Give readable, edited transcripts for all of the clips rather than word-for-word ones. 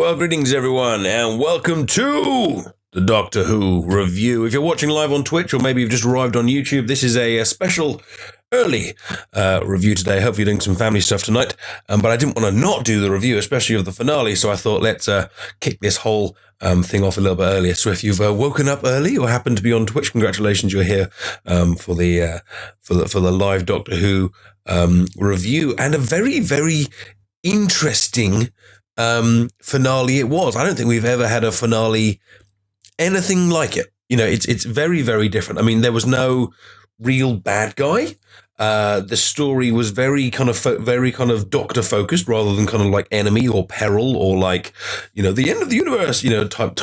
Well, greetings everyone, and welcome to the Doctor Who review. If you're watching live on Twitch, or maybe you've just arrived on YouTube, this is a special early review today. Hopefully you're doing some family stuff tonight, but I didn't want to not do the review, especially of the finale, so I thought let's kick this whole thing off a little bit earlier. So if you've woken up early or happen to be on Twitch, congratulations, you're here for the live Doctor Who review, and a very, very interesting finale it was. I don't think we've ever had a finale anything like it. You know, it's very, very different. I mean, there was no real bad guy. The story was very kind of Doctor focused rather than kind of like enemy or peril or like, you know, the end of the universe, you know, type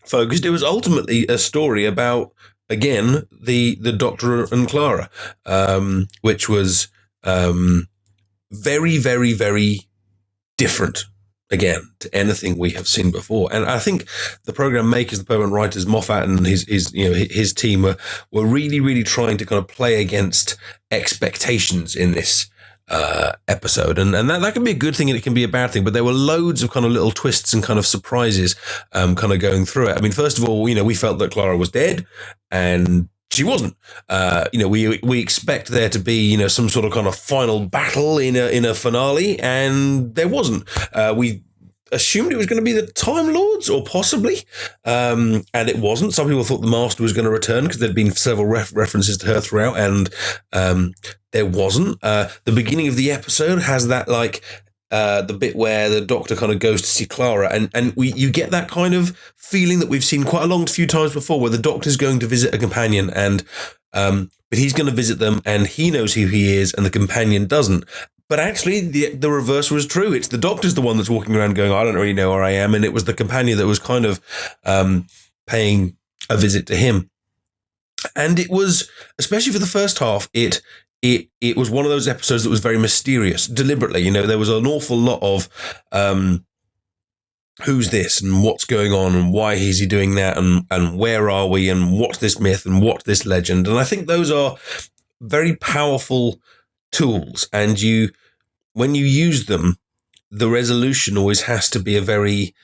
focused. It was ultimately a story about, again, the Doctor and Clara, which was very, very, very different, again, to anything we have seen before. And I think the program makers, the permanent writers, Moffat and his team were really, really trying to kind of play against expectations in this episode. And that can be a good thing and it can be a bad thing, but there were loads of kind of little twists and kind of surprises kind of going through it. I mean, first of all, you know, we felt that Clara was dead, and she wasn't. You know, we expect there to be, you know, some sort of kind of final battle in a finale, and there wasn't. We assumed it was going to be the Time Lords, or possibly, and it wasn't. Some people thought the Master was going to return because there'd been several references to her throughout, and there wasn't. The beginning of the episode has that like the bit where the Doctor kind of goes to see Clara, and you get that kind of feeling that we've seen quite a few times before, where the Doctor's going to visit a companion, and but he's going to visit them, and he knows who he is, and the companion doesn't. But actually, the reverse was true. It's the Doctor's the one that's walking around going, I don't really know where I am, and it was the companion that was kind of paying a visit to him. And it was, especially for the first half, it was one of those episodes that was very mysterious, deliberately. You know, there was an awful lot of who's this and what's going on and why is he doing that and where are we and what's this myth and what's this legend. And I think those are very powerful tools, and when you use them, the resolution always has to be a very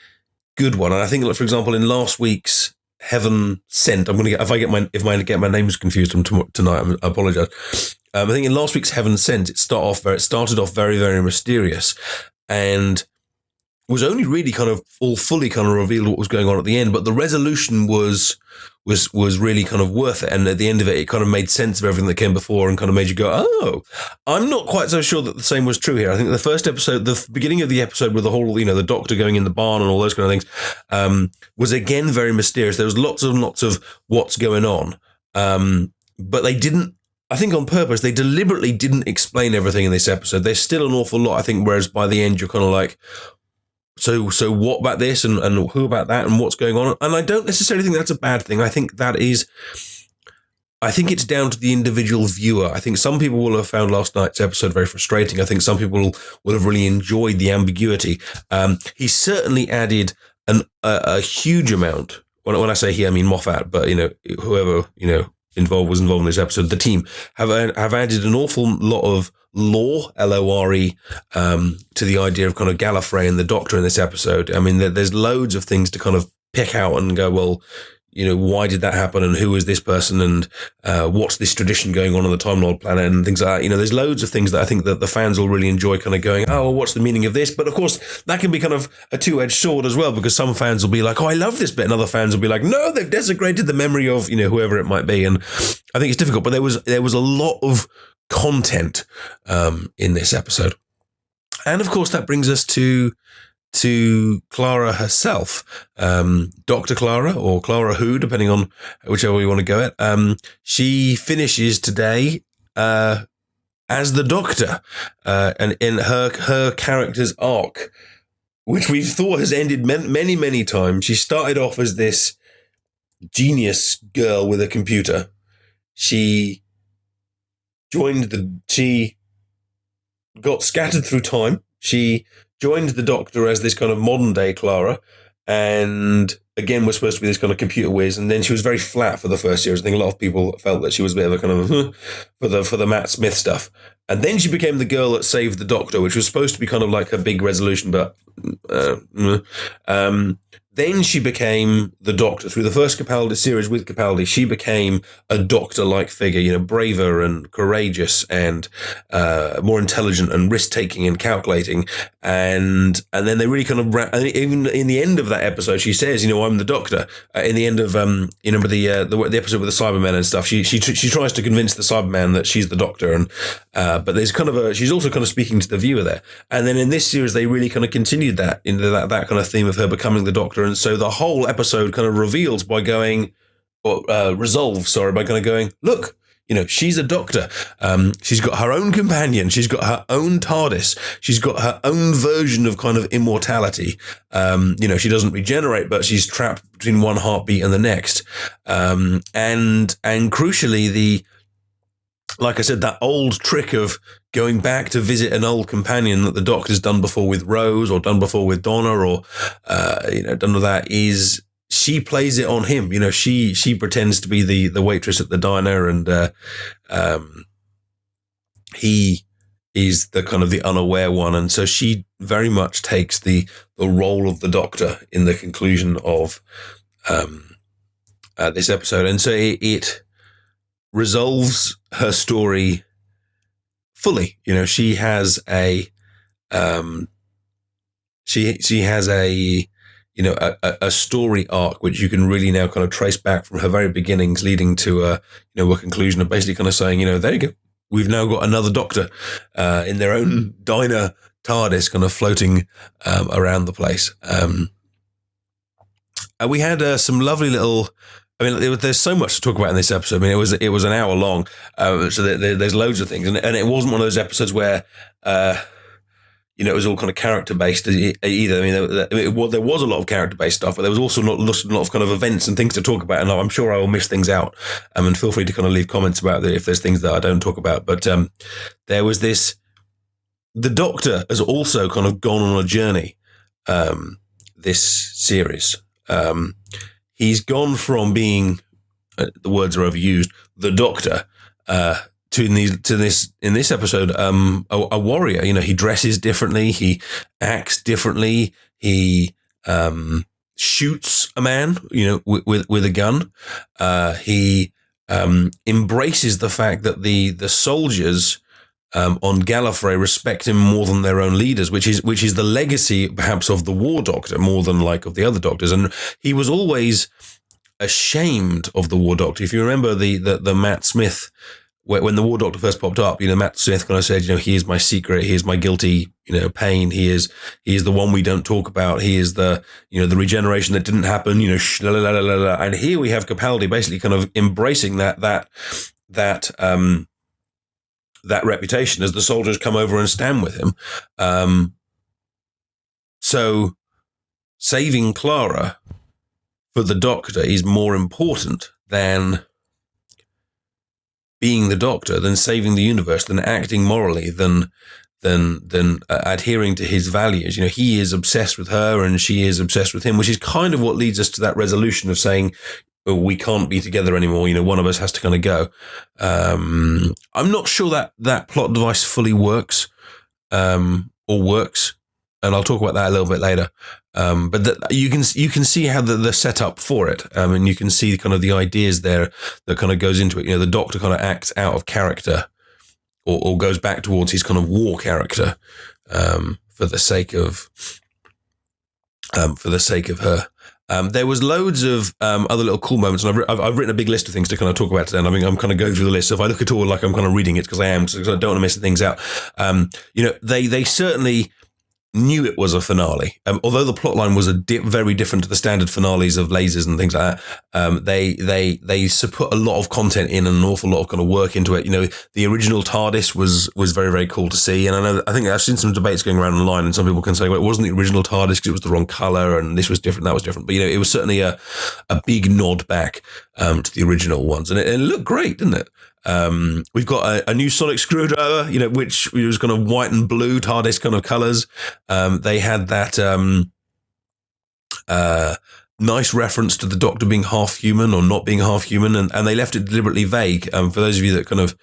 good one. And I think, like, for example, in last week's Heaven Sent, I'm going to get, if I get my names confused tonight, I apologize. I think in last week's Heaven Sent, it started off very, very mysterious, and was only really kind of fully kind of revealed what was going on at the end. But the resolution was really kind of worth it, and at the end of it, it kind of made sense of everything that came before, and kind of made you go, "Oh, I'm not quite so sure that the same was true here." I think the first episode, the beginning of the episode with the whole, you know, the Doctor going in the barn and all those kind of things, was again very mysterious. There was lots of what's going on, but they didn't. I think on purpose, they deliberately didn't explain everything in this episode. There's still an awful lot, I think, whereas by the end, you're kind of like, so what about this and who about that and what's going on? And I don't necessarily think that's a bad thing. I think it's down to the individual viewer. I think some people will have found last night's episode very frustrating. I think some people will have really enjoyed the ambiguity. He certainly added a huge amount. When I say he, I mean Moffat, but, you know, whoever, you know, was involved in this episode, the team have added an awful lot of lore, L-O-R-E, to the idea of kind of Gallifrey and the Doctor in this episode. I mean, there's loads of things to kind of pick out and go, well, you know, why did that happen, and who is this person, and what's this tradition going on the Time Lord planet, and things like that. You know, there's loads of things that I think that the fans will really enjoy, kind of going, oh, well, what's the meaning of this? But of course, that can be kind of a two-edged sword as well, because some fans will be like, oh, I love this bit, and other fans will be like, no, they've desecrated the memory of, you know, whoever it might be. And I think it's difficult, but there was a lot of content in this episode. And of course, that brings us to Clara herself, Dr. Clara, or Clara Who, depending on whichever way you want to go at. She finishes today as the Doctor, and in her character's arc, which we thought has ended many, many times. She started off as this genius girl with a computer. She got scattered through time. She joined the Doctor as this kind of modern day Clara, and again was supposed to be this kind of computer whiz, and then she was very flat for the first series. I think a lot of people felt that she was a bit of a kind of for the Matt Smith stuff. And then she became the girl that saved the Doctor, which was supposed to be kind of like her big resolution, but then she became the Doctor. Through the first Capaldi series with Capaldi, she became a Doctor-like figure, braver and courageous and more intelligent and risk-taking and calculating. And then they really kind of, even in the end of that episode, she says, I'm the Doctor. In the end of, the episode with the Cybermen and stuff, she tries to convince the Cyberman that she's the Doctor. And but there's kind of she's also kind of speaking to the viewer there. And then in this series, they really kind of continued that into that kind of theme of her becoming the Doctor. And so the whole episode kind of resolves by kind of going, look, she's a Doctor. She's got her own companion. She's got her own TARDIS. She's got her own version of kind of immortality. She doesn't regenerate, but she's trapped between one heartbeat and the next. And crucially, like I said, that old trick of going back to visit an old companion that the Doctor's done before with Rose or done before with Donna or, done with that is she plays it on him. She pretends to be the waitress at the diner and he is the kind of the unaware one. And so she very much takes the role of the Doctor in the conclusion of this episode. And so it resolves her story fully. She has a she has a story arc which you can really now kind of trace back from her very beginnings, leading to a conclusion of basically kind of saying, there you go, we've now got another Doctor in their own diner TARDIS, kind of floating around the place. We had some lovely little. There's so much to talk about in this episode. It was an hour long, so there's loads of things, and it wasn't one of those episodes where, it was all kind of character based either. There was a lot of character based stuff, but there was also a lot of kind of events and things to talk about. And I'm sure I will miss things out. And feel free to kind of leave comments about it if there's things that I don't talk about. But there was this. The Doctor has also kind of gone on a journey. This series. He's gone from being, the words are overused, the Doctor, to in this episode, a warrior. He dresses differently, he acts differently, he shoots a man, with a gun. He embraces the fact that the soldiers on Gallifrey respect him more than their own leaders, which is the legacy perhaps of the War Doctor more than like of the other Doctors. And he was always ashamed of the War Doctor. If you remember the Matt Smith, when the War Doctor first popped up, Matt Smith kind of said, he is my secret, he is my guilty, pain, he is the one we don't talk about, he is the the regeneration that didn't happen, la, la, la, la, la. And here we have Capaldi basically kind of embracing that reputation as the soldiers come over and stand with him. So saving Clara for the Doctor is more important than being the Doctor, than saving the universe, than acting morally, than adhering to his values. He is obsessed with her and she is obsessed with him, which is kind of what leads us to that resolution of saying, we can't be together anymore. One of us has to kind of go. I'm not sure that plot device fully works, or works, and I'll talk about that a little bit later. But you can see how the setup for it, and you can see kind of the ideas there that kind of goes into it. The Doctor kind of acts out of character, or goes back towards his kind of war character, for the sake of her. There was loads of other little cool moments, and I've written a big list of things to kind of talk about today. And I'm kind of going through the list. So if I look at all like I'm kind of reading it, because I am, because I don't want to miss things out. They certainly knew it was a finale, although the plotline was very different to the standard finales of lasers and things like that. They put a lot of content in and an awful lot of kind of work into it. The original TARDIS was very, very cool to see, and I think I've seen some debates going around online, and some people can say, well, it wasn't the original TARDIS because it was the wrong color, and this was different, that was different. But it was certainly a big nod back to the original ones, and it looked great, didn't it? We've got a new sonic screwdriver, which was kind of white and blue TARDIS kind of colors. They had that nice reference to the Doctor being half human or not being half human, and they left it deliberately vague. For those of you that kind of,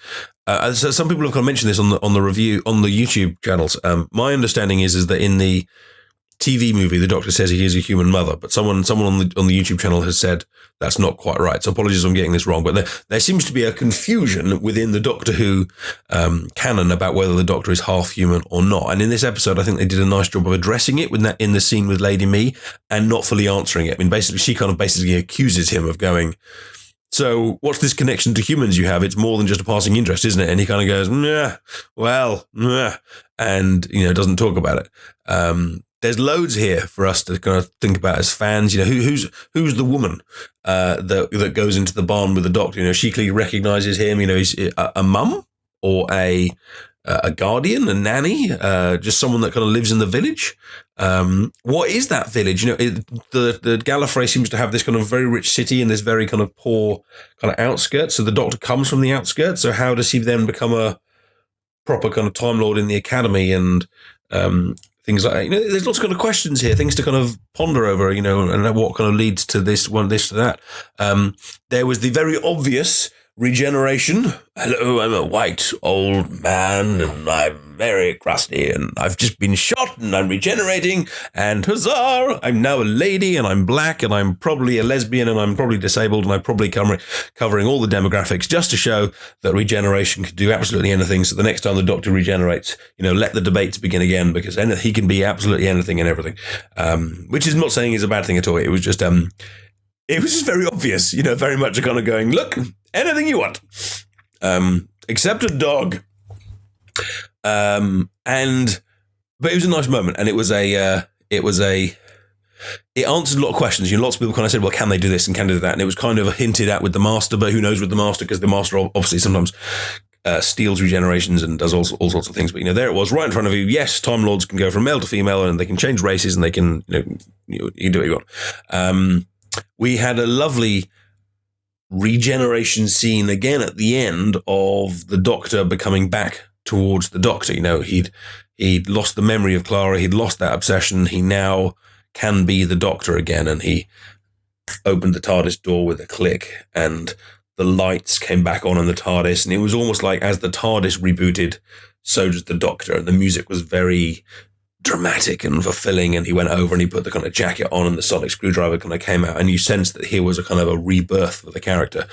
so some people have kind of mentioned this on the review on the YouTube channels. My understanding is that in the TV movie, the Doctor says he is a human mother, but someone on the YouTube channel has said that's not quite right. So apologies if I'm getting this wrong, but there seems to be a confusion within the Doctor Who canon about whether the Doctor is half human or not. And in this episode, I think they did a nice job of addressing it in the scene with Lady Me and not fully answering it. I mean, basically, she kind of basically accuses him of going, so what's this connection to humans you have? It's more than just a passing interest, isn't it? And he kind of goes, and, doesn't talk about it. There's loads here for us to kind of think about as fans. Who's the woman that goes into the barn with the Doctor? She clearly recognises him. He's a mum or a guardian, a nanny, just someone that kind of lives in the village. What is that village? The Gallifrey seems to have this kind of very rich city and this very kind of poor kind of outskirts. So the Doctor comes from the outskirts. So how does he then become a proper kind of Time Lord in the Academy and things like that? There's lots of kind of questions here, things to kind of ponder over, and what kind of leads to this to that. There was the very obvious regeneration. Hello, I'm a white old man and I'm very crusty and I've just been shot and I'm regenerating and huzzah, I'm now a lady and I'm black and I'm probably a lesbian and I'm probably disabled and I'm probably covering all the demographics just to show that regeneration can do absolutely anything. So the next time the Doctor regenerates, let the debates begin again, because he can be absolutely anything and everything, which is not saying is a bad thing at all. It was just very obvious, very much a kind of going, look, anything you want, except a dog. But it was a nice moment, and it answered a lot of questions. Lots of people kind of said, well, can they do this and can they do that? And it was kind of hinted at with the Master, but who knows with the Master, because the Master obviously sometimes steals regenerations and does all sorts of things. But, there it was right in front of you. Yes, Time Lords can go from male to female and they can change races and they can, you do what you want. We had a lovely regeneration scene again at the end of the Doctor becoming back towards the Doctor. He'd lost the memory of Clara. He'd lost that obsession. He now can be the Doctor again. And he opened the TARDIS door with a click and the lights came back on in the TARDIS. And it was almost like as the TARDIS rebooted, so does the Doctor. And the music was very dramatic and fulfilling, and he went over and he put the kind of jacket on and the sonic screwdriver kind of came out, and you sensed that here was a kind of a rebirth for the character.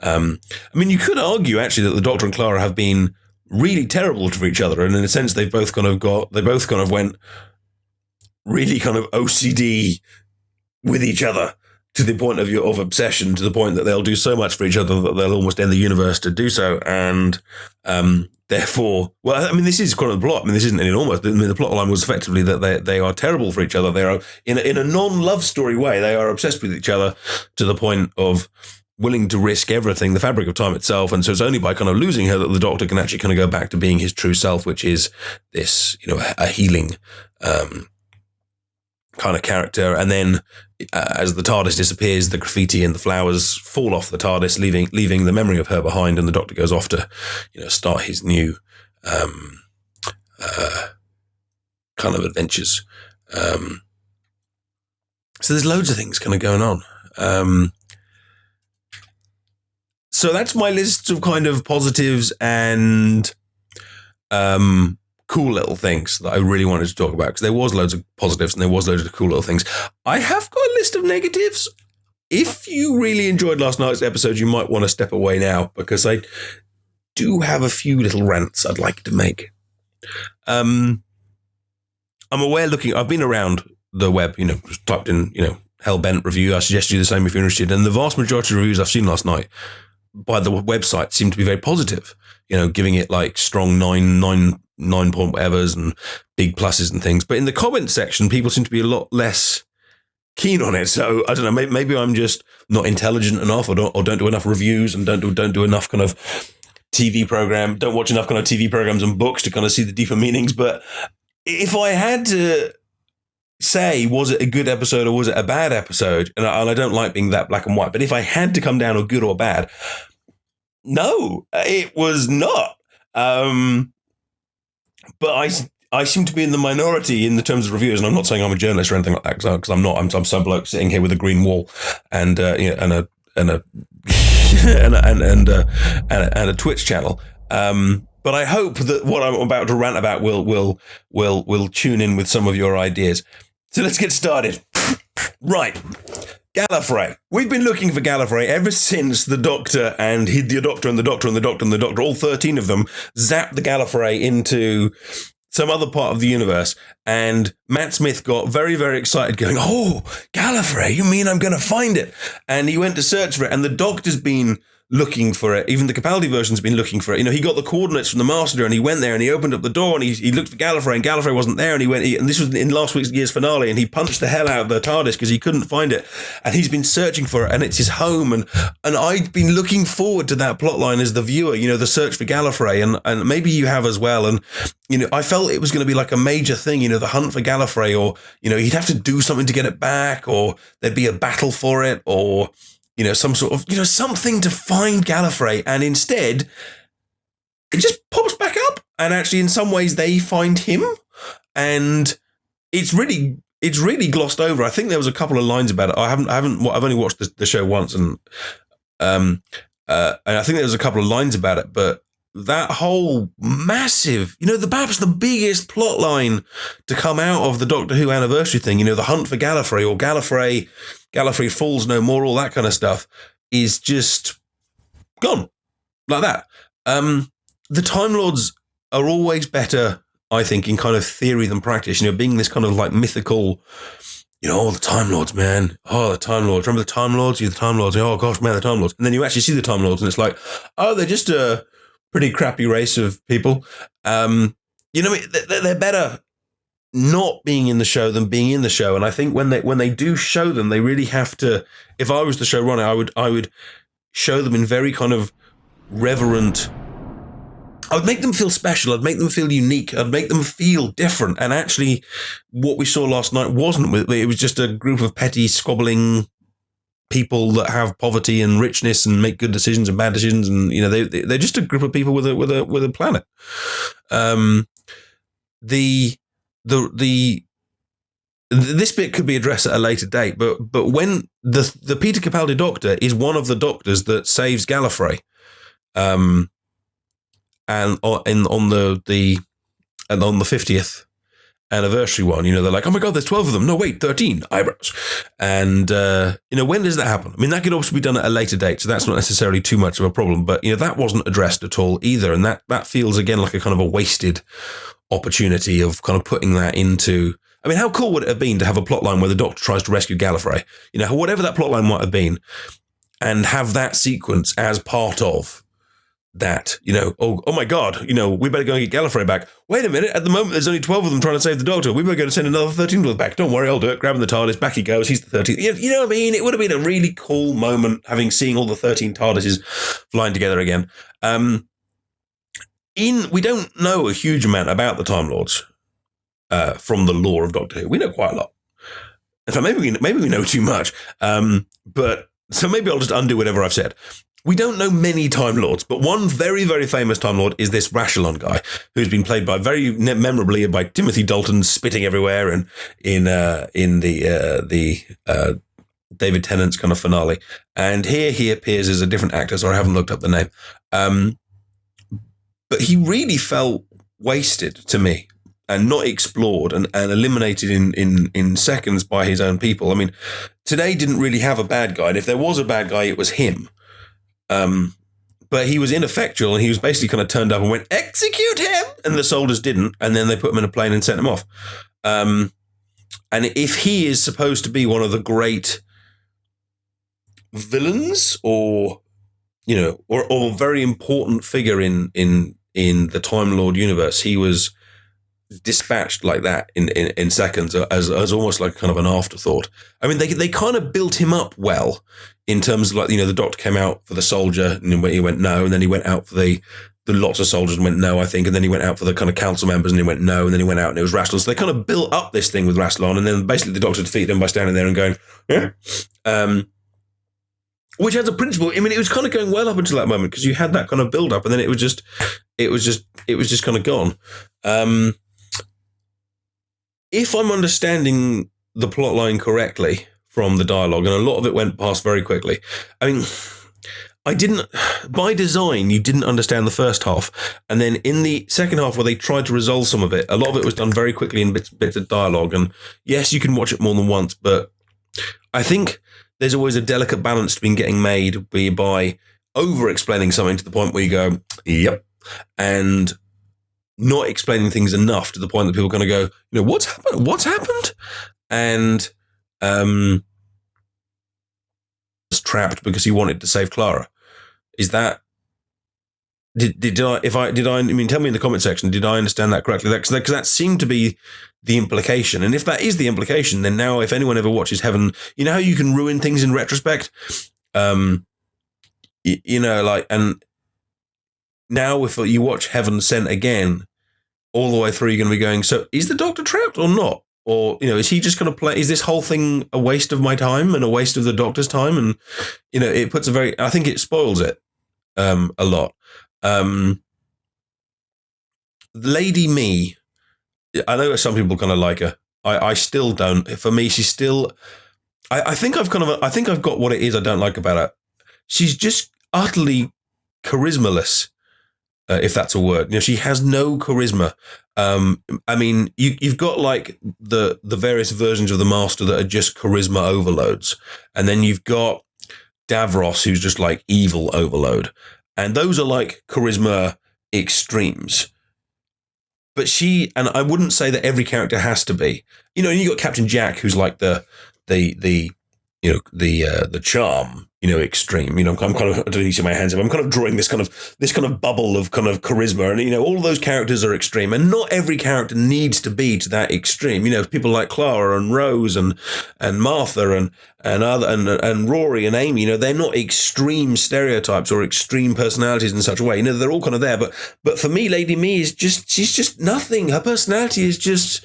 You could argue actually that the Doctor and Clara have been really terrible to each other, and in a sense they both kind of went really kind of OCD with each other to the point of obsession, to the point that they'll do so much for each other that they'll almost end the universe to do so. And therefore, this is kind of the plot. This isn't an enormous. The plot line was effectively that they are terrible for each other. They are in a non-love story way. They are obsessed with each other to the point of willing to risk everything, the fabric of time itself. And so it's only by kind of losing her that the Doctor can actually kind of go back to being his true self, which is this, a healing kind of character. And then as the TARDIS disappears, the graffiti and the flowers fall off the TARDIS, leaving the memory of her behind, and the Doctor goes off to, start his new kind of adventures. So there's loads of things kind of going on. So that's my list of kind of positives and cool little things that I really wanted to talk about, because there was loads of positives and there was loads of cool little things. I have got a list of negatives. If you really enjoyed last night's episode, you might want to step away now, because I do have a few little rants I'd like to make. I'm aware I've been around the web, just typed in, Hellbent review. I suggest you do the same if you're interested. And the vast majority of reviews I've seen last night by the website seem to be very positive, giving it like strong 9 point whatevers and big pluses and things. But in the comment section, people seem to be a lot less keen on it. So I don't know, maybe I'm just not intelligent enough, or don't do enough reviews, and don't do enough kind of don't watch enough kind of TV programs and books to kind of see the deeper meanings. But if I had to say, was it a good episode or was it a bad episode? And I don't like being that black and white, but if I had to come down to good or bad, no, it was not. But I seem to be in the minority in the terms of reviews, and I'm not saying I'm a journalist or anything like that, because I'm not. I'm some bloke sitting here with a green wall and and a and a Twitch channel. But I hope that what I'm about to rant about will tune in with some of your ideas. So let's get started. Right. Gallifrey. We've been looking for Gallifrey ever since the Doctor and the Doctor and the Doctor and the Doctor and the Doctor, all 13 of them, zapped the Gallifrey into some other part of the universe. And Matt Smith got very, very excited going, oh, Gallifrey, you mean I'm going to find it? And he went to search for it. And the Doctor's been looking for it. Even the Capaldi version's been looking for it. You know, he got the coordinates from the Master and he went there and he opened up the door and he looked for Gallifrey and Gallifrey wasn't there. And and this was in last year's finale, and he punched the hell out of the TARDIS because he couldn't find it. And he's been searching for it and it's his home. And I'd been looking forward to that plot line as the viewer, you know, the search for Gallifrey. And maybe you have as well. And, you know, I felt it was going to be like a major thing, you know, the hunt for Gallifrey, or, you know, he'd have to do something to get it back, or there'd be a battle for it, or, you know, some sort of, you know, something to find Gallifrey. And instead, it just pops back up. And actually, in some ways, they find him. And it's really glossed over. I think there was a couple of lines about it. I've only watched the show once. And I think there was a couple of lines about it. But that whole massive, you know, perhaps the biggest plot line to come out of the Doctor Who anniversary thing, you know, the hunt for Gallifrey, or Gallifrey falls no more, all that kind of stuff, is just gone like that. The Time Lords are always better, I think, in kind of theory than practice, you know, being this kind of like mythical, you know, oh, the Time Lords, man. Oh, the Time Lords. Remember the Time Lords? You're the Time Lords. Oh, gosh, man, the Time Lords. And then you actually see the Time Lords and it's like, oh, they're just a pretty crappy race of people. You know, they're better not being in the show than being in the show. And I think when they do show them, they really have to, if I was the showrunner, I would show them in very kind of reverent, I would make them feel special. I'd make them feel unique. I'd make them feel different. And actually what we saw last night it was just a group of petty squabbling people that have poverty and richness and make good decisions and bad decisions. And, you know, they're just a group of people with a planet. This bit could be addressed at a later date, but when the Peter Capaldi Doctor is one of the Doctors that saves Gallifrey, and on the 50th anniversary one, you know, they're like, oh my God, there's 12 of them. No, wait, 13 eyebrows. And you know, when does that happen? I mean, that could obviously be done at a later date, so that's not necessarily too much of a problem. But you know, that wasn't addressed at all either, and that feels again like a kind of a wasted opportunity of kind of putting that into. I mean, how cool would it have been to have a plotline where the Doctor tries to rescue Gallifrey? You know, whatever that plotline might have been, and have that sequence as part of that. You know, oh my God, you know, we better go and get Gallifrey back. Wait a minute, at the moment there's only 12 of them trying to save the Doctor. We better go to send another 13 of them back. Don't worry, I'll do it. Grabbing the TARDIS, back he goes. He's the 13th. You know what I mean? It would have been a really cool moment seeing all the 13 TARDISes flying together again. We don't know a huge amount about the Time Lords from the lore of Doctor Who. We know quite a lot. In fact, maybe we know too much. But so maybe I'll just undo whatever I've said. We don't know many Time Lords, but one very, very famous Time Lord is this Rashalon guy, who's been played by very memorably by Timothy Dalton, spitting everywhere, and in the David Tennant's kind of finale. And here he appears as a different actor, so I haven't looked up the name. But he really felt wasted to me and not explored and eliminated in seconds by his own people. I mean, today didn't really have a bad guy, and if there was a bad guy, it was him. But he was ineffectual, and he was basically kind of turned up and went, execute him! And the soldiers didn't, and then they put him in a plane and sent him off. And if he is supposed to be one of the great villains, or, you know, or a very important figure in the Time Lord universe, he was dispatched like that in seconds as almost like kind of an afterthought. I mean, they kind of built him up well in terms of, like, you know, the Doctor came out for the soldier and he went no, and then he went out for the lots of soldiers and went no, I think, and then he went out for the kind of council members and he went no, and then he went out and it was Rassilon. So they kind of built up this thing with Rassilon, and then basically the Doctor defeated him by standing there and going, yeah. Which has a principle. I mean, it was kind of going well up until that moment because you had that kind of build up, and then it was just kind of gone. if I'm understanding the plot line correctly from the dialogue, and a lot of it went past very quickly. I mean, I didn't, by design, you didn't understand the first half. And then in the second half, where they tried to resolve some of it, a lot of it was done very quickly in bits of dialogue. And yes, you can watch it more than once, but I think there's always a delicate balance to being getting made by over-explaining something to the point where you go, yep, and not explaining things enough to the point that people kind of go, what's happened? What's happened? And was trapped because he wanted to save Clara. Is that I mean, tell me in the comment section, did I understand that correctly? Because that seemed to be the implication. And if that is the implication, then now if anyone ever watches Heaven, you know how you can ruin things in retrospect? And now if you watch Heaven Sent again, all the way through, you're going to be going, so is the Doctor trapped or not? Or, is he just going to play? Is this whole thing a waste of my time and a waste of the Doctor's time? And, it puts I think it spoils it a lot. Lady Me, I know some people kind of like her. I still don't. For me, she's still, I think I've got what it is I don't like about her. She's just utterly charismaless. If that's a word, she has no charisma. I mean, you've got like the various versions of the Master that are just charisma overloads, and then you've got Davros, who's just like evil overload, and those are like charisma extremes. But and I wouldn't say that every character has to be. And you got Captain Jack, who's like the charm, extreme. I'm kind of, I don't need to see my hands up. I'm kind of drawing this kind of bubble of kind of charisma, and all those characters are extreme, and not every character needs to be to that extreme. People like Clara and Rose and Martha and other and Rory and Amy. They're not extreme stereotypes or extreme personalities in such a way. They're all kind of there. But for me, Lady Me is she's just nothing. Her personality is just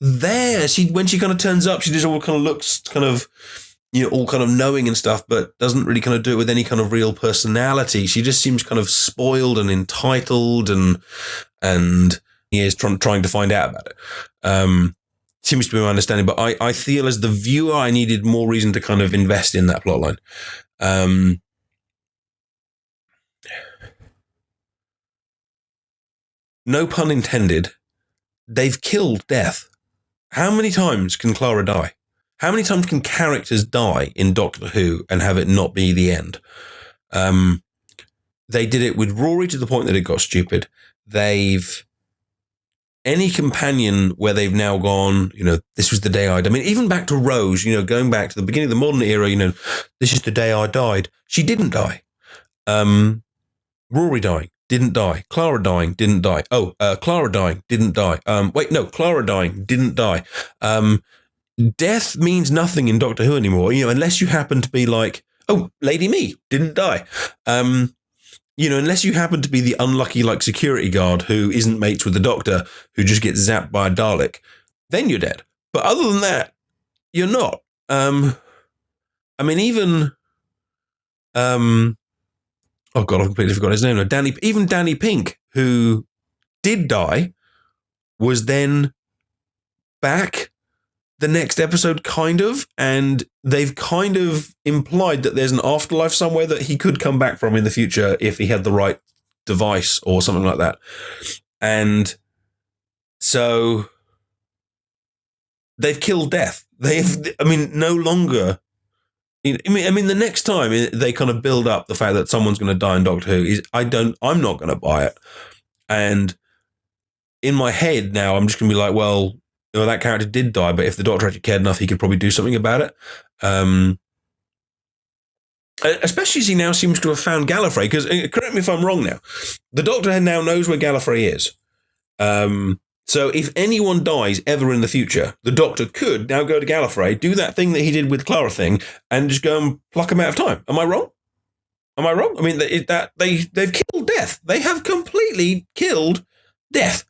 there. When she kind of turns up, she just all kind of looks kind of, all kind of knowing and stuff, but doesn't really kind of do it with any kind of real personality. She just seems kind of spoiled and entitled, and he is trying to find out about it. Seems to be my understanding, but I feel as the viewer, I needed more reason to kind of invest in that plotline. No pun intended. They've killed death. How many times can Clara die? How many times can characters die in Doctor Who and have it not be the end? They did it with Rory to the point that it got stupid. Any companion where they've now gone, this was the day I died. I mean, even back to Rose, going back to the beginning of the modern era, this is the day I died. She didn't die. Rory dying, didn't die. Clara dying, didn't die. Clara dying, didn't die. Clara dying, didn't die. Death means nothing in Doctor Who anymore, unless you happen to be like, Lady Me, didn't die. Unless you happen to be the unlucky like security guard who isn't mates with the Doctor, who just gets zapped by a Dalek, then you're dead. But other than that, you're not. I mean, even oh God, I've completely forgotten his name now. Even Danny Pink, who did die, was then back the next episode, kind of, and they've kind of implied that there's an afterlife somewhere that he could come back from in the future if he had the right device or something like that. And so they've killed death. No longer. I mean, the next time they kind of build up the fact that someone's going to die in Doctor Who, I'm not going to buy it. And in my head now, I'm just going to be like, well, that character did die, but if the Doctor actually cared enough, he could probably do something about it. Especially as he now seems to have found Gallifrey, because, correct me if I'm wrong now, the Doctor now knows where Gallifrey is. So if anyone dies ever in the future, the Doctor could now go to Gallifrey, do that thing that he did with Clara thing, and just go and pluck him out of time. Am I wrong? I mean, they've killed death. They have completely killed death.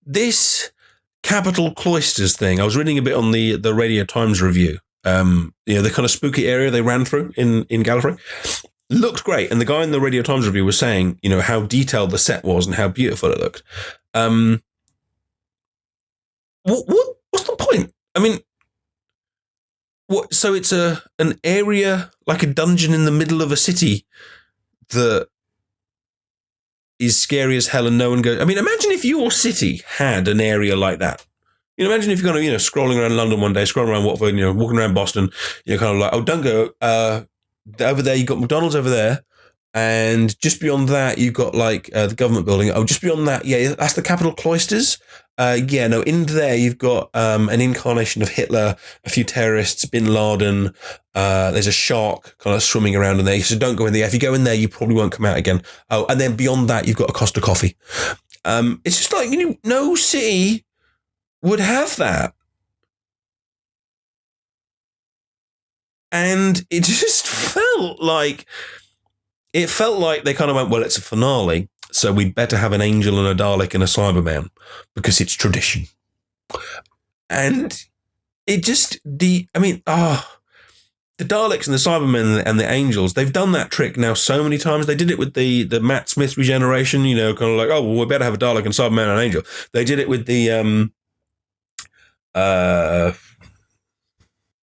This Capitol Cloisters thing, I was reading a bit on the Radio Times review. The kind of spooky area they ran through in Gallifrey looked great, and the guy in the Radio Times review was saying, how detailed the set was and how beautiful it looked. What's the point? I mean, what? So it's an area like a dungeon in the middle of a city that is scary as hell, and no one goes. I mean, imagine if your city had an area like that. Imagine if you're kind of, scrolling around London one day, scrolling around Watford, walking around Boston, you're kind of like, oh, don't go. Over there, you've got McDonald's over there. And just beyond that, you've got like the government building. Oh, just beyond that, yeah, that's the Capitol cloisters. In there, you've got an incarnation of Hitler, a few terrorists, Bin Laden. There's a shark kind of swimming around in there. So don't go in there. If you go in there, you probably won't come out again. Oh, and then beyond that, you've got a Costa Coffee. It's just like, no city would have that. And it just felt like they kind of went, well, it's a finale, so we'd better have an angel and a Dalek and a Cyberman because it's tradition. And it just, the Daleks and the Cybermen and the angels, they've done that trick now so many times. They did it with the Matt Smith regeneration, kind of like, oh, well, we better have a Dalek and Cyberman and an angel. They did it with the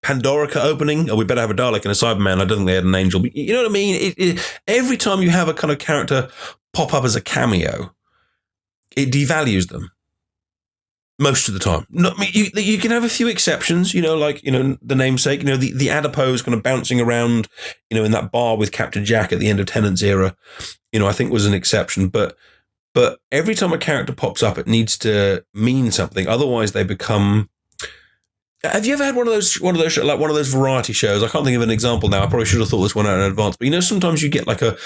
Pandorica opening. Oh, we better have a Dalek and a Cyberman. I don't think they had an angel. But you know what I mean? Every time you have a kind of character pop up as a cameo, it devalues them. Most of the time. You can have a few exceptions, the namesake, the adipose kind of bouncing around, in that bar with Captain Jack at the end of Tennant's era, I think was an exception. But every time a character pops up, it needs to mean something. Otherwise, they become. Have you ever had one of those like one of those variety shows? I can't think of an example now. I probably should have thought this one out in advance. But sometimes you get like a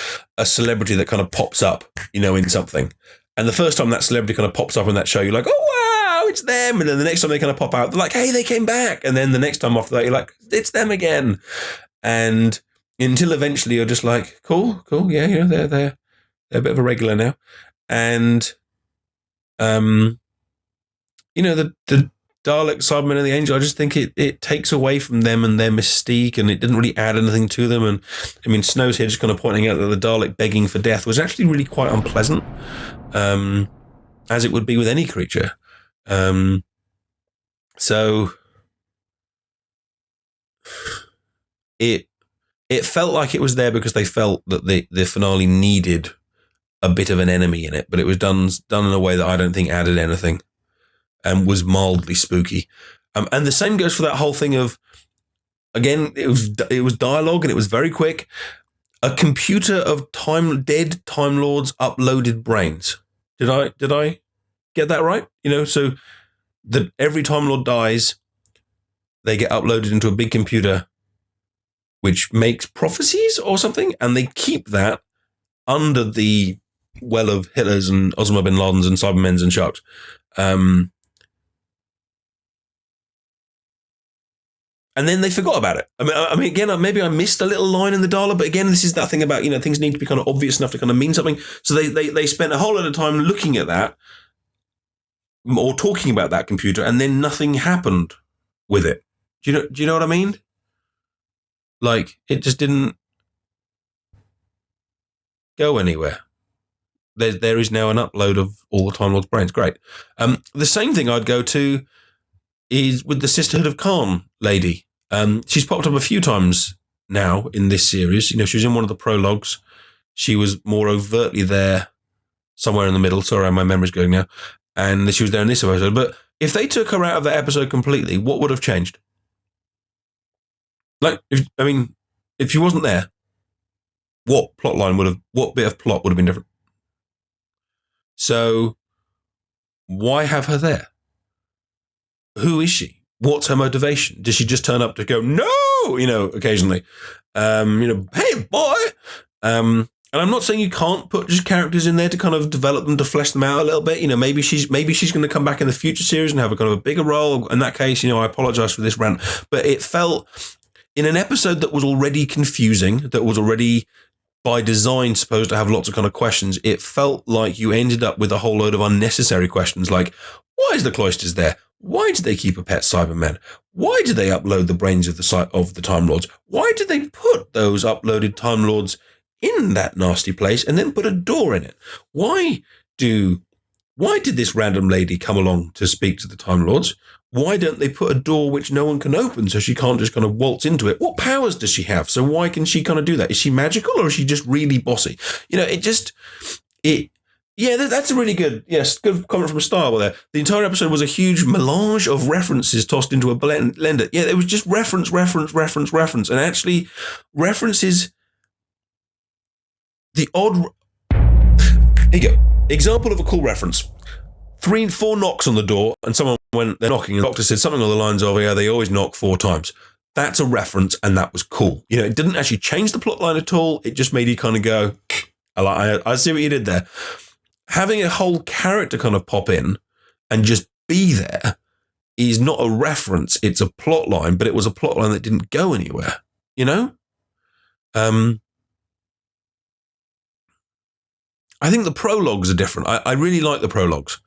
celebrity that kind of pops up, in something. And the first time that celebrity kind of pops up in that show, you're like, oh wow, it's them. And then the next time they kind of pop out, they're like, hey, they came back. And then the next time after that, you're like, it's them again. And until eventually you're just like, cool, yeah, they're a bit of a regular now. And the Dalek, Cyberman, and the Angel, I just think it takes away from them and their mystique, and it didn't really add anything to them. And I mean, Snow's here just kind of pointing out that the Dalek begging for death was actually really quite unpleasant, as it would be with any creature. So it felt like it was there because they felt that the finale needed a bit of an enemy in it, but it was done in a way that I don't think added anything. And was mildly spooky, and the same goes for that whole thing of, again, it was dialogue and it was very quick. A computer of dead Time Lords uploaded brains. Did I get that right? So that every Time Lord dies, they get uploaded into a big computer, which makes prophecies or something, and they keep that under the well of Hitlers and Osama bin Ladens and Cybermen's and Sharks. And then they forgot about it. I mean, again, maybe I missed a little line in the dialogue, but again, this is that thing about, things need to be kind of obvious enough to kind of mean something. So they spent a whole lot of time looking at that or talking about that computer, and then nothing happened with it. Do you know what I mean? Like, it just didn't go anywhere. There is now an upload of all the Time Lord's brains. Great. The same thing I'd go to is with the Sisterhood of Khan lady. She's popped up a few times now in this series. She was in one of the prologues. She was more overtly there somewhere in the middle. Sorry, my memory's going now. And she was there in this episode. But if they took her out of that episode completely, what would have changed? Like, if she wasn't there, what bit of plot would have been different? So why have her there? Who is she? What's her motivation? Does she just turn up to go, no, occasionally? Hey, boy. And I'm not saying you can't put just characters in there to kind of develop them, to flesh them out a little bit. Maybe she's going to come back in the future series and have a kind of a bigger role. In that case, I apologize for this rant, but it felt in an episode that was already confusing, that was already by design supposed to have lots of kind of questions. It felt like you ended up with a whole load of unnecessary questions, like, why is the cloisters there? Why do they keep a pet Cyberman? Why do they upload the brains of the Time Lords? Why do they put those uploaded Time Lords in that nasty place and then put a door in it? Why do why did this random lady come along to speak to the Time Lords? Why don't they put a door which no one can open so she can't just kind of waltz into it? What powers does she have? So why can she kind of do that? Is she magical or is she just really bossy? That's a really good comment from Star there. The entire episode was a huge melange of references tossed into a blender. Yeah, it was just reference, and actually references the odd. Here you go. Example of a cool reference. 3-4 knocks on the door, and someone went, they're knocking, and the doctor said something on the lines of, yeah, they always knock 4 times. That's a reference, and that was cool. It didn't actually change the plot line at all. It just made you kind of go, I see what you did there. Having a whole character kind of pop in and just be there is not a reference. It's a plot line, but it was a plot line that didn't go anywhere, I think the prologues are different. I really like the prologues.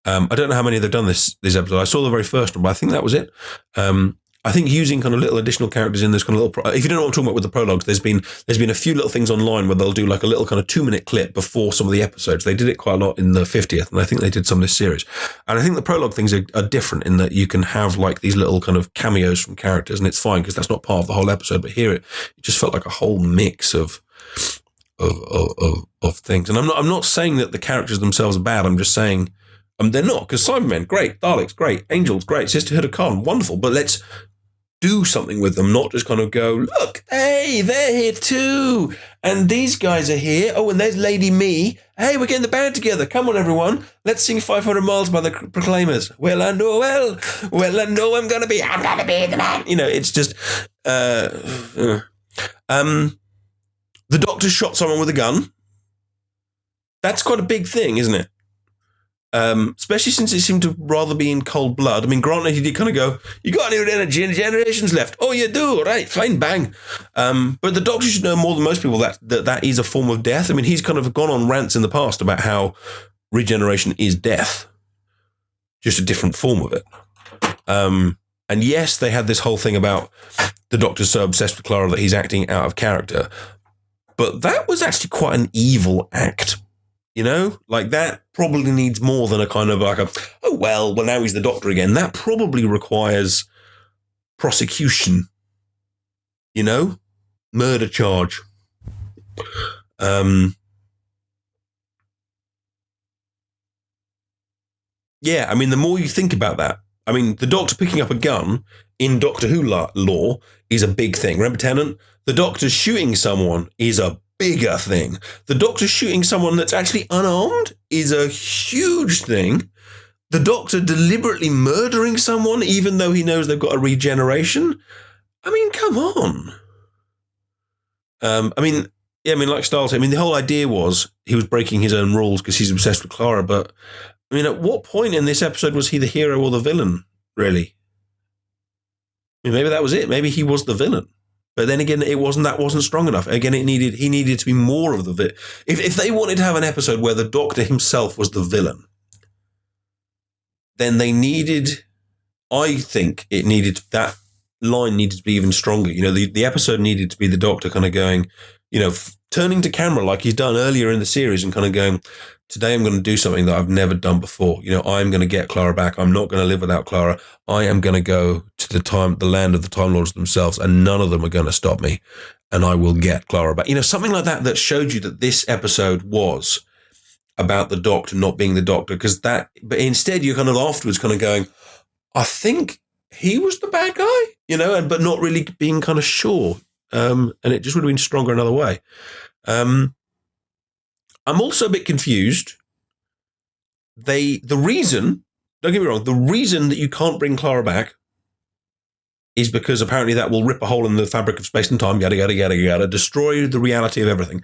I don't know how many they've done this episode. I saw the very first one, but I think that was it. I think using kind of little additional characters in this kind of little. If you don't know what I'm talking about with the prologues, there's been a few little things online where they'll do like a little kind of 2-minute clip before some of the episodes. They did it quite a lot in the 50th, and I think they did some of this series. And I think the prologue things are different in that you can have like these little kind of cameos from characters, and it's fine because that's not part of the whole episode. But here it just felt like a whole mix of things. And I'm not saying that the characters themselves are bad. I'm just saying they're not, because Cybermen, great. Daleks, great. Angels, great. Sisterhood of Khan, wonderful. But let's do something with them, not just kind of go, look, hey, they're here too. And these guys are here. Oh, and there's Lady Me. Hey, we're getting the band together. Come on, everyone. Let's sing 500 Miles by the Proclaimers. Well, I know I'm going to be the man. It's just, the doctor shot someone with a gun. That's quite a big thing, isn't it? Especially since it seemed to rather be in cold blood. I mean, granted, he did kind of go, you got any energy and generations left? Oh, you do? Right, fine, bang. But the doctor should know more than most people that is a form of death. I mean, he's kind of gone on rants in the past about how regeneration is death, just a different form of it. And yes, they had this whole thing about the doctor's so obsessed with Clara that he's acting out of character. But that was actually quite an evil act. Like that probably needs more than a kind of like well, now he's the doctor again. That probably requires prosecution, murder charge. Yeah, I mean, the more you think about that, I mean, the doctor picking up a gun in Doctor Who law is a big thing. Remember Tennant? The doctor shooting someone is a bigger thing. The doctor shooting someone that's actually unarmed is a huge thing. The doctor deliberately murdering someone even though he knows they've got a regeneration. I mean, come on. Like Styles said, the whole idea was he was breaking his own rules because he's obsessed with Clara. But at what point in this episode was he the hero or the villain, really? Maybe that was it. Maybe he was the villain. But then again, that wasn't strong enough. Again, he needed to be more of the villain. If they wanted to have an episode where the Doctor himself was the villain, then I think that line needed to be even stronger. The episode needed to be the Doctor kind of going, turning to camera like he's done earlier in the series and kind of going, today I'm going to do something that I've never done before. I'm going to get Clara back. I'm not going to live without Clara. I am going to go to the land of the Time Lords themselves, and none of them are going to stop me. And I will get Clara back. Something like that showed you that this episode was about the Doctor not being the Doctor. But instead you're kind of afterwards kind of going, I think he was the bad guy, but not really being kind of sure. And it just would have been stronger another way. I'm also a bit confused. The reason, don't get me wrong, the reason that you can't bring Clara back is because apparently that will rip a hole in the fabric of space and time, yada, yada, yada, yada, destroy the reality of everything.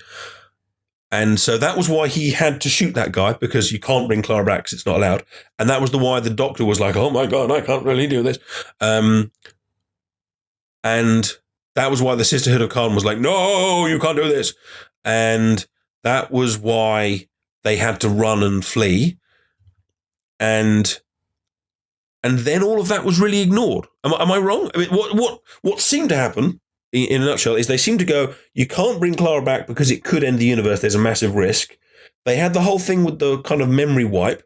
And so that was why he had to shoot that guy, because you can't bring Clara back because it's not allowed. And that was why the Doctor was like, oh my God, I can't really do this. And that was why the Sisterhood of Khan was like, no, you can't do this. And that was why they had to run and flee. And then all of that was really ignored. Am I wrong? I mean, what seemed to happen, in a nutshell, is they seemed to go, you can't bring Clara back because it could end the universe. There's a massive risk. They had the whole thing with the kind of memory wipe.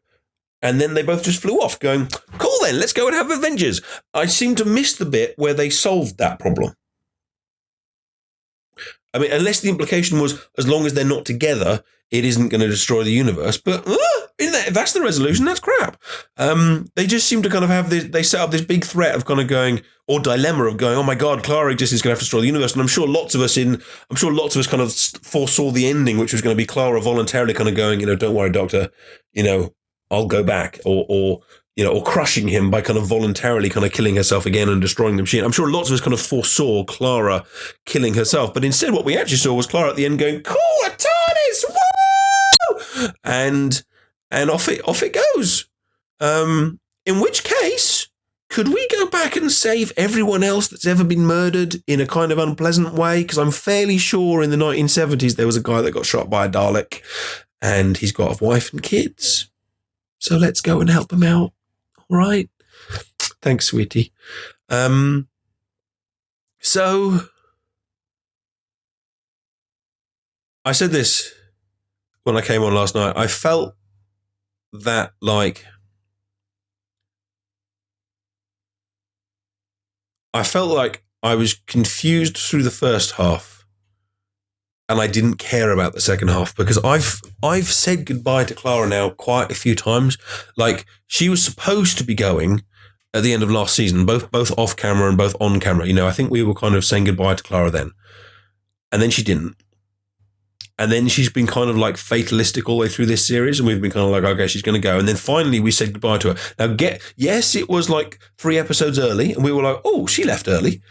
And then they both just flew off, going, cool then, let's go and have Avengers. I seem to miss the bit where they solved that problem. I mean, unless the implication was, as long as they're not together, it isn't going to destroy the universe. But if that's the resolution, that's crap. They just seem to kind of have this, they set up this big threat of kind of going, or dilemma of going, oh my God, Clara just is going to have to destroy the universe. And I'm sure lots of us kind of foresaw the ending, which was going to be Clara voluntarily kind of going, don't worry, Doctor, I'll go back, or crushing him by kind of voluntarily kind of killing herself again and destroying the machine. I'm sure lots of us kind of foresaw Clara killing herself, but instead what we actually saw was Clara at the end going, cool, a TARDIS, woo! And off it goes. In which case, could we go back and save everyone else that's ever been murdered in a kind of unpleasant way? Because I'm fairly sure in the 1970s there was a guy that got shot by a Dalek, and he's got a wife and kids. So let's go and help him out. All right. Thanks, sweetie. So I said this when I came on last night. I felt that I was confused through the first half. And I didn't care about the second half because I've said goodbye to Clara now quite a few times. Like, she was supposed to be going at the end of last season, both off camera and both on camera. I think we were kind of saying goodbye to Clara then. And then she didn't. And then she's been kind of like fatalistic all the way through this series. And we've been kind of like, okay, she's going to go. And then finally we said goodbye to her. Now, yes, it was like 3 episodes early. And we were like, oh, she left early.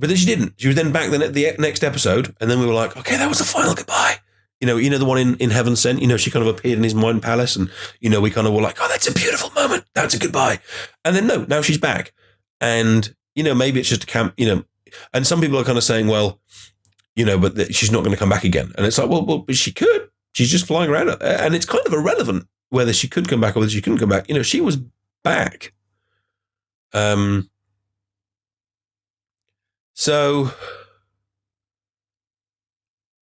But then she didn't. She was then back then at the next episode, and then we were like, okay, that was the final goodbye. The one in Heaven Sent, she kind of appeared in his mind palace, and, we kind of were like, oh, that's a beautiful moment. That's a goodbye. And then no, now she's back. And, maybe it's just a camp, and some people are kind of saying, well, but she's not going to come back again. And it's like, well, but she could. She's just flying around. And it's kind of irrelevant whether she could come back or whether she couldn't come back. She was back. So,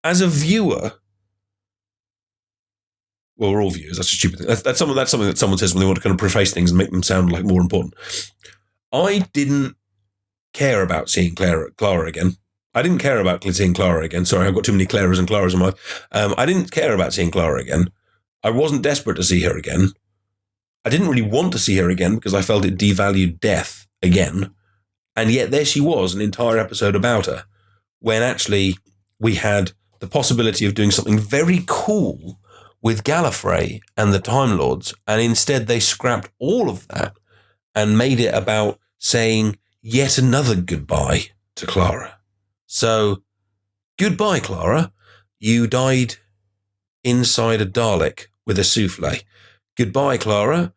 as a viewer, well, we're all viewers. That's a stupid thing. That's something that someone says when they want to kind of preface things and make them sound like more important. I didn't care about seeing Clara again. I didn't care about seeing Clara again. Sorry, I've got too many Claras and Claras in my life. I didn't care about seeing Clara again. I wasn't desperate to see her again. I didn't really want to see her again because I felt it devalued death again. And yet there she was, an entire episode about her, when actually we had the possibility of doing something very cool with Gallifrey and the Time Lords, and instead they scrapped all of that and made it about saying yet another goodbye to Clara. So, goodbye, Clara. You died inside a Dalek with a souffle. Goodbye, Clara.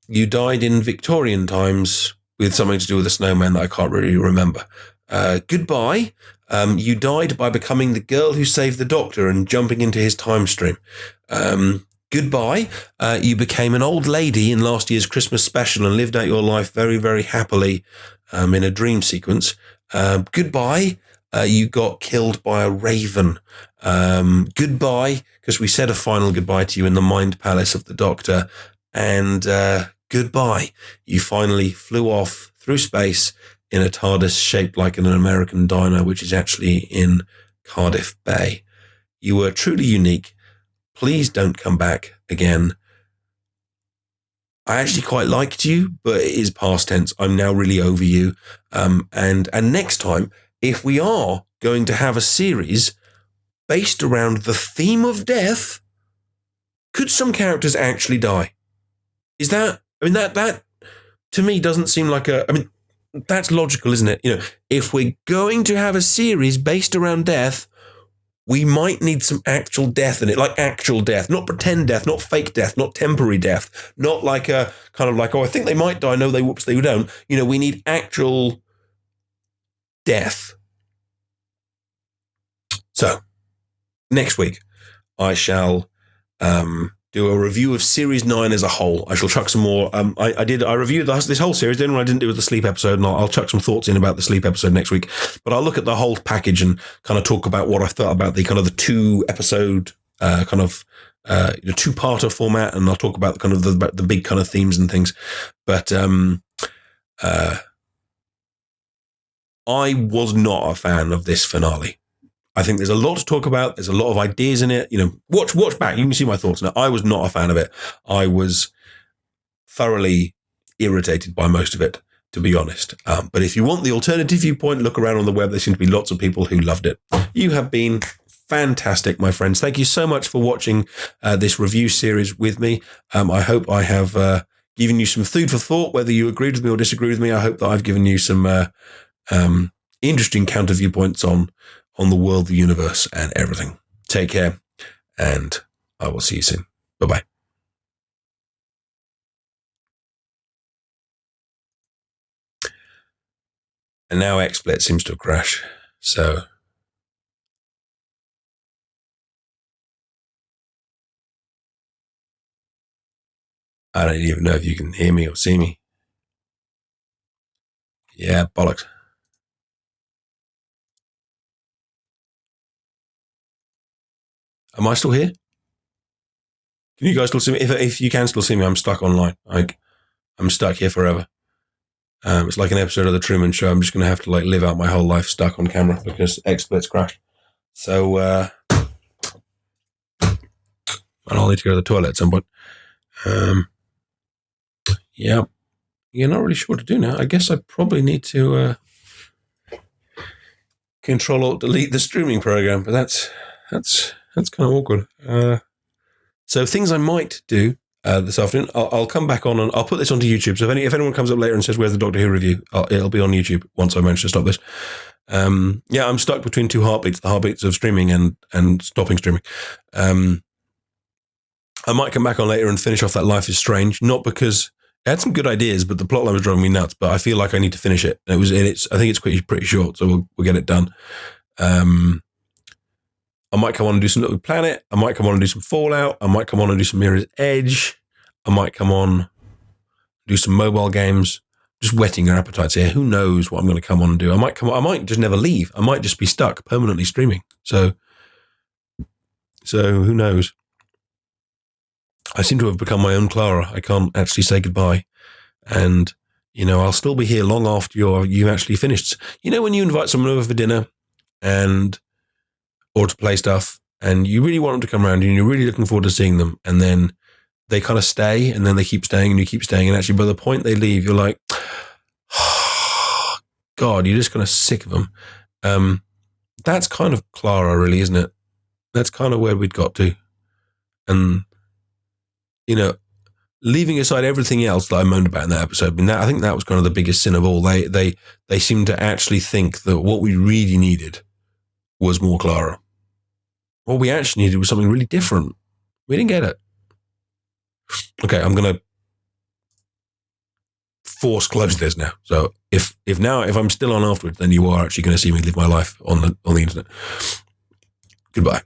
You died in Victorian times with something to do with a snowman that I can't really remember. Goodbye. You died by becoming the girl who saved the Doctor and jumping into his time stream. Goodbye. You became an old lady in last year's Christmas special and lived out your life very, very happily in a dream sequence. Goodbye. You got killed by a raven. Goodbye, because we said a final goodbye to you in the Mind Palace of the Doctor. And goodbye. You finally flew off through space in a TARDIS shaped like an American diner, which is actually in Cardiff Bay. You were truly unique. Please don't come back again. I actually quite liked you, but it is past tense. I'm now really over you. And next time, if we are going to have a series based around the theme of death, could some characters actually die? Is that, that to me doesn't seem like that's logical, isn't it? If we're going to have a series based around death, we might need some actual death in it, like actual death, not pretend death, not fake death, not temporary death, not like a kind of like, oh, I think they might die. No, they don't. We need actual death. So next week, I shall do a review of Series 9 as a whole. I shall chuck some more. I reviewed this whole series. The only one I didn't do was the sleep episode, and I'll chuck some thoughts in about the sleep episode next week. But I'll look at the whole package and kind of talk about what I thought about the kind of the 2 episode kind of two-parter format, and I'll talk about kind of the big kind of themes and things. But I was not a fan of this finale. I think there's a lot to talk about. There's a lot of ideas in it. Watch back. You can see my thoughts now. I was not a fan of it. I was thoroughly irritated by most of it, to be honest. But if you want the alternative viewpoint, look around on the web. There seem to be lots of people who loved it. You have been fantastic, my friends. Thank you so much for watching this review series with me. I hope I have given you some food for thought, whether you agreed with me or disagreed with me. I hope that I've given you some interesting counter viewpoints on the world, the universe, and everything. Take care, and I will see you soon. Bye-bye. And now XSplit seems to have crashed, so I don't even know if you can hear me or see me. Yeah, bollocks. Am I still here? Can you guys still see me? If you can still see me, I'm stuck online. I'm stuck here forever. It's like an episode of The Truman Show. I'm just going to have to live out my whole life stuck on camera because XSplit's crashed. So, I'll need to go to the toilet at some point. Yeah. You're not really sure what to do now. I guess I probably need to Control-Alt-Delete the streaming program, but that's kind of awkward. So things I might do this afternoon, I'll come back on and I'll put this onto YouTube. So if anyone comes up later and says, where's the Doctor Who review? It'll be on YouTube once I manage to stop this. I'm stuck between two heartbeats, the heartbeats of streaming and stopping streaming. I might come back on later and finish off that Life is Strange, not because it had some good ideas, but the plotline was driving me nuts, but I feel like I need to finish it. I think it's pretty short, so we'll get it done. I might come on and do some Little Planet. I might come on and do some Fallout. I might come on and do some Mirror's Edge. I might come on, do some mobile games. Just whetting your appetites here. Who knows what I'm going to come on and do? I might just never leave. I might just be stuck permanently streaming. So who knows? I seem to have become my own Clara. I can't actually say goodbye. And, I'll still be here long after you've actually finished. When you invite someone over for dinner or to play stuff, and you really want them to come around and you're really looking forward to seeing them, and then they kind of stay, and then they keep staying, and you keep staying, and actually by the point they leave, you're like, oh, God, you're just kind of sick of them. That's kind of Clara, really, isn't it? That's kind of where we'd got to. And, leaving aside everything else that I moaned about in that episode, I think that was kind of the biggest sin of all. They seemed to actually think that what we really needed was more Clara. What we actually needed was something really different. We didn't get it. Okay, I'm going to force close this now. So if I'm still on afterwards, then you are actually going to see me live my life on the internet. Goodbye.